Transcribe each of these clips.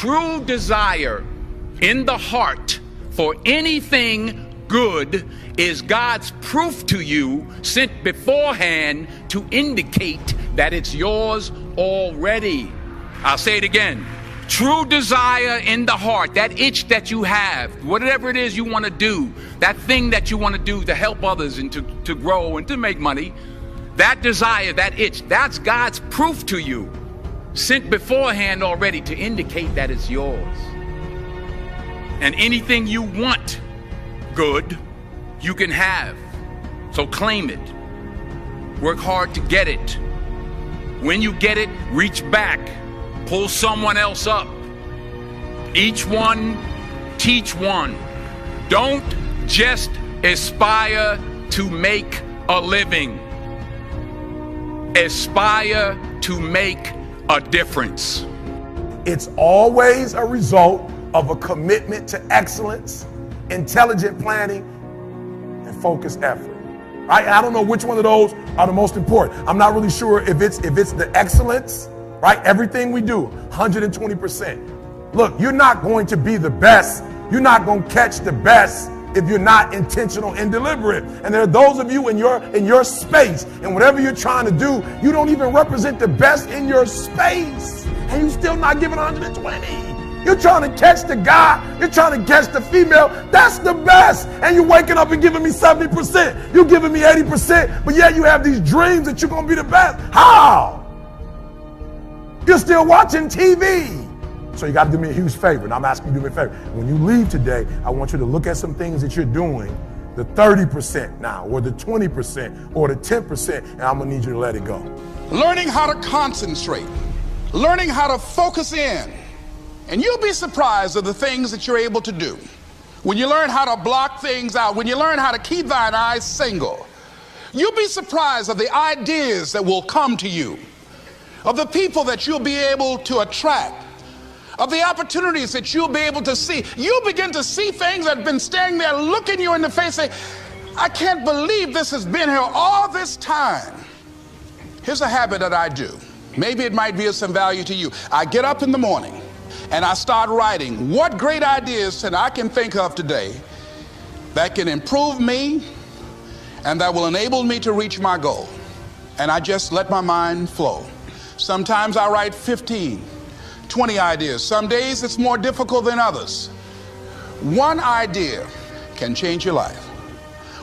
true desire in the heart for anything good is God's proof to you, sent beforehand to indicate that it's yours already. I'll say it again. True desire in the heart, that itch that you have, whatever it is you want to do, that thing that you want to do to help others and to grow and to make money, that desire, that itch, that's God's proof to you, sent beforehand already to indicate that it's yours. And anything you want good, you can have. So claim it. Work hard to get it. When you get it, reach back. Pull someone else up. Each one, teach one. Don't just aspire to make a living. Aspire to make a difference. It's always a result of a commitment to excellence, intelligent planning, and focused effort. I don't know which one of those are the most important. I'm not really sure if it's the excellence, right? Everything we do, 120%. Look, you're not going to be the best. You're not going to catch the best if you're not intentional and deliberate. And there are those of you in your space, and whatever you're trying to do, you don't even represent the best in your space, and you're still not giving 120. You're trying to catch the guy, you're trying to catch the female, that's the best. And you're waking up and giving me 70%. You're giving me 80%, but yet you have these dreams that you're going to be the best. How? You're still watching TV. So you got to do me a huge favor, and I'm asking you to do me a favor. When you leave today, I want you to look at some things that you're doing, the 30% now, or the 20%, or the 10%, and I'm going to need you to let it go. Learning how to concentrate, learning how to focus in. And you'll be surprised at the things that you're able to do. When you learn how to block things out, when you learn how to keep thine eyes single, you'll be surprised at the ideas that will come to you, of the people that you'll be able to attract, of the opportunities that you'll be able to see. You'll begin to see things that have been staring there, looking you in the face, saying, I can't believe this has been here all this time. Here's a habit that I do. Maybe it might be of some value to you. I get up in the morning and I start writing what great ideas that I can think of today that can improve me and that will enable me to reach my goal. And I just let my mind flow. Sometimes I write 15, 20 ideas. Some days it's more difficult than others. One idea can change your life.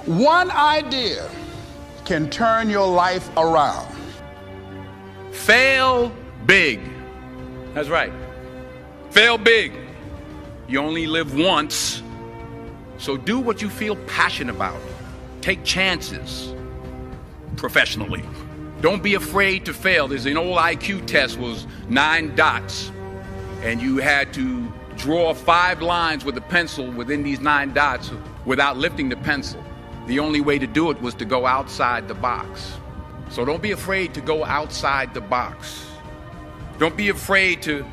One idea can turn your life around. Fail big. That's right. Fail big. You only live once, so do what you feel passionate about. Take chances professionally. Don't be afraid to fail. There's an old IQ test, was 9 dots, and you had to draw 5 lines with a pencil within these 9 dots without lifting the pencil. The only way to do it was to go outside the box. So don't be afraid to go outside the box. Don't be afraid to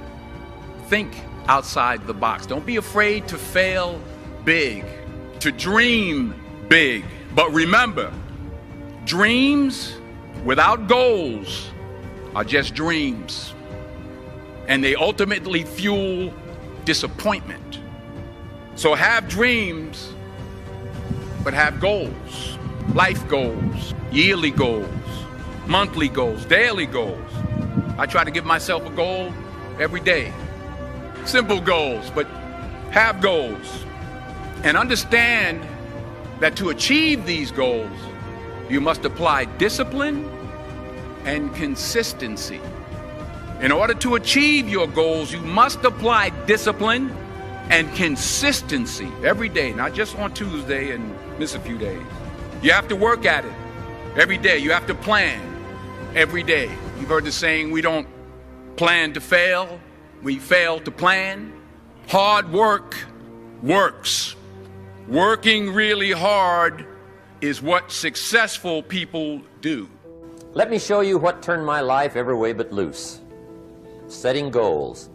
think outside the box. Don't be afraid to fail big, to dream big. But remember, dreams without goals are just dreams. And they ultimately fuel disappointment. So have dreams, but have goals. Life goals, yearly goals, monthly goals, daily goals. I try to give myself a goal every day. Simple goals, but have goals. And understand that to achieve these goals, you must apply discipline and consistency. In order to achieve your goals, you must apply discipline and consistency every day, not just on Tuesday and miss a few days. You have to work at it every day. You have to plan every day. You've heard the saying, we don't plan to fail, we fail to plan. Hard work works. Working really hard is what successful people do. Let me show you what turned my life every way but loose. Setting goals.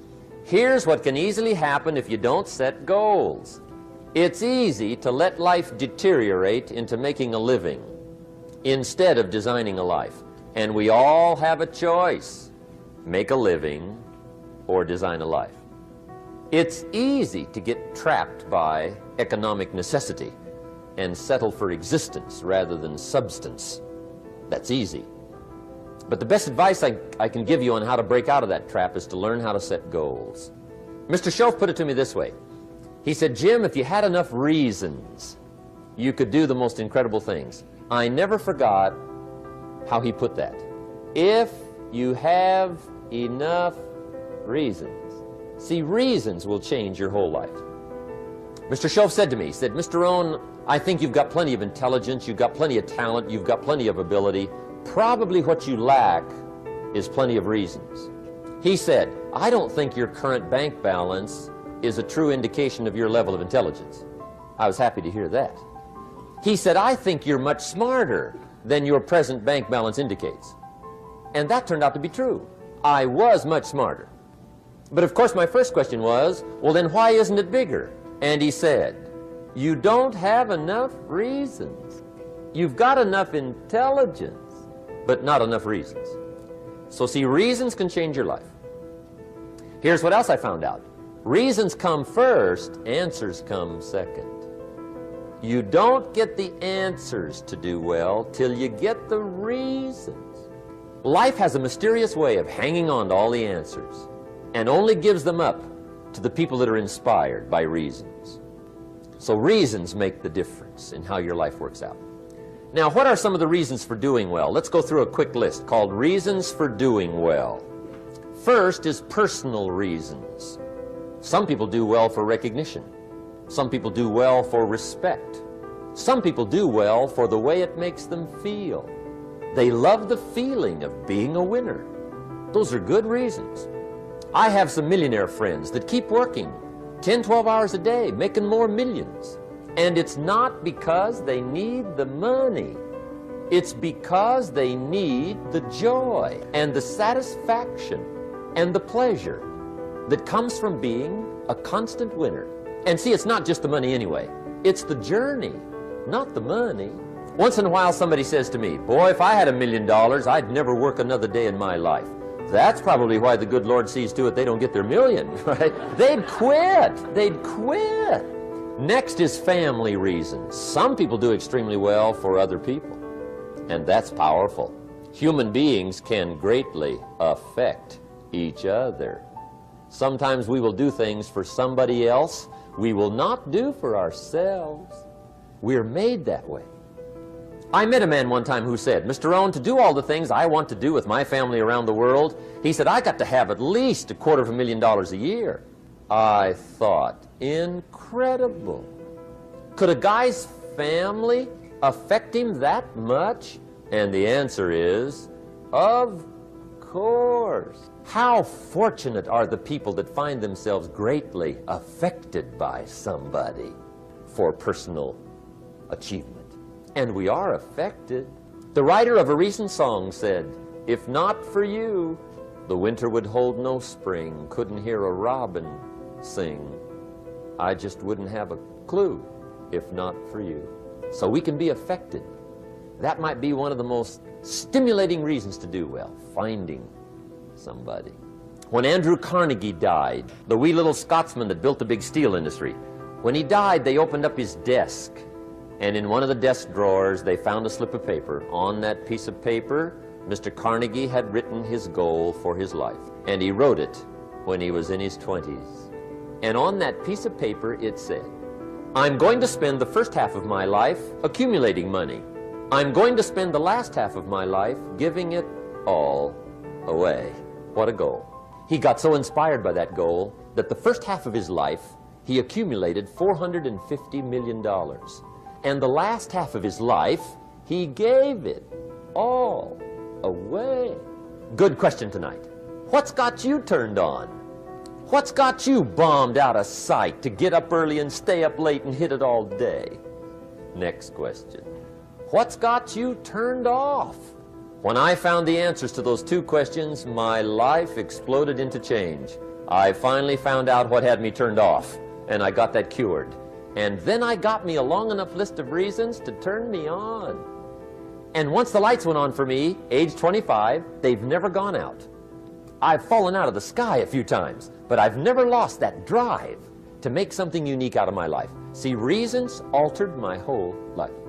Here's what can easily happen if you don't set goals. It's easy to let life deteriorate into making a living instead of designing a life. And we all have a choice. Make a living or design a life. It's easy to get trapped by economic necessity and settle for existence rather than substance. That's easy. But the best advice I can give you on how to break out of that trap is to learn how to set goals. Mr. Shoaff put it to me this way. He said, Jim, if you had enough reasons, you could do the most incredible things. I never forgot how he put that. If you have enough reasons. See, reasons will change your whole life. Mr. Shoaff said to me, he said, Mr. Rohn, I think you've got plenty of intelligence, you've got plenty of talent, you've got plenty of ability. Probably what you lack is plenty of reasons. He said, I don't think your current bank balance is a true indication of your level of intelligence. I was happy to hear that. He said, I think you're much smarter than your present bank balance indicates. And that turned out to be true. I was much smarter. But of course my first question was, well then why isn't it bigger? And he said, you don't have enough reasons. You've got enough intelligence, but not enough reasons. So see, reasons can change your life. Here's what else I found out. Reasons come first, answers come second. You don't get the answers to do well till you get the reasons. Life has a mysterious way of hanging on to all the answers and only gives them up to the people that are inspired by reasons. So reasons make the difference in how your life works out. Now, what are some of the reasons for doing well? Let's go through a quick list called Reasons for Doing Well. First is personal reasons. Some people do well for recognition. Some people do well for respect. Some people do well for the way it makes them feel. They love the feeling of being a winner. Those are good reasons. I have some millionaire friends that keep working 10, 12 hours a day, making more millions. And it's not because they need the money. It's because they need the joy and the satisfaction and the pleasure that comes from being a constant winner. And see, it's not just the money anyway. It's the journey, not the money. Once in a while somebody says to me, boy, if I had $1 million, I'd never work another day in my life. That's probably why the good Lord sees to it they don't get their million, right? They'd quit. They'd quit. Next is family reasons. Some people do extremely well for other people, and that's powerful. Human beings can greatly affect each other. Sometimes we will do things for somebody else we will not do for ourselves. We're made that way. I met a man one time who said, Mr. Rohn, to do all the things I want to do with my family around the world, he said, I got to have at least $250,000 a year. I thought, incredible. Could a guy's family affect him that much? And the answer is, of course. How fortunate are the people that find themselves greatly affected by somebody for personal achievement. And we are affected. The writer of a recent song said, if not for you, the winter would hold no spring, couldn't hear a robin sing. I just wouldn't have a clue if not for you. So we can be affected. That might be one of the most stimulating reasons to do well, finding somebody. When Andrew Carnegie died, the wee little Scotsman that built the big steel industry, when he died, they opened up his desk. And in one of the desk drawers, they found a slip of paper. On that piece of paper, Mr. Carnegie had written his goal for his life. And he wrote it when he was in his 20s. And on that piece of paper, it said, I'm going to spend the first half of my life accumulating money. I'm going to spend the last half of my life giving it all away. What a goal. He got so inspired by that goal that the first half of his life, he accumulated $450 million. And the last half of his life, he gave it all away. Good question tonight. What's got you turned on? What's got you bombed out of sight to get up early and stay up late and hit it all day? Next question. What's got you turned off? When I found the answers to those two questions, my life exploded into change. I finally found out what had me turned off, and I got that cured. And then I got me a long enough list of reasons to turn me on. And once the lights went on for me, age 25, they've never gone out. I've fallen out of the sky a few times, But I've never lost that drive to make something unique out of my life. See, reasons altered my whole life.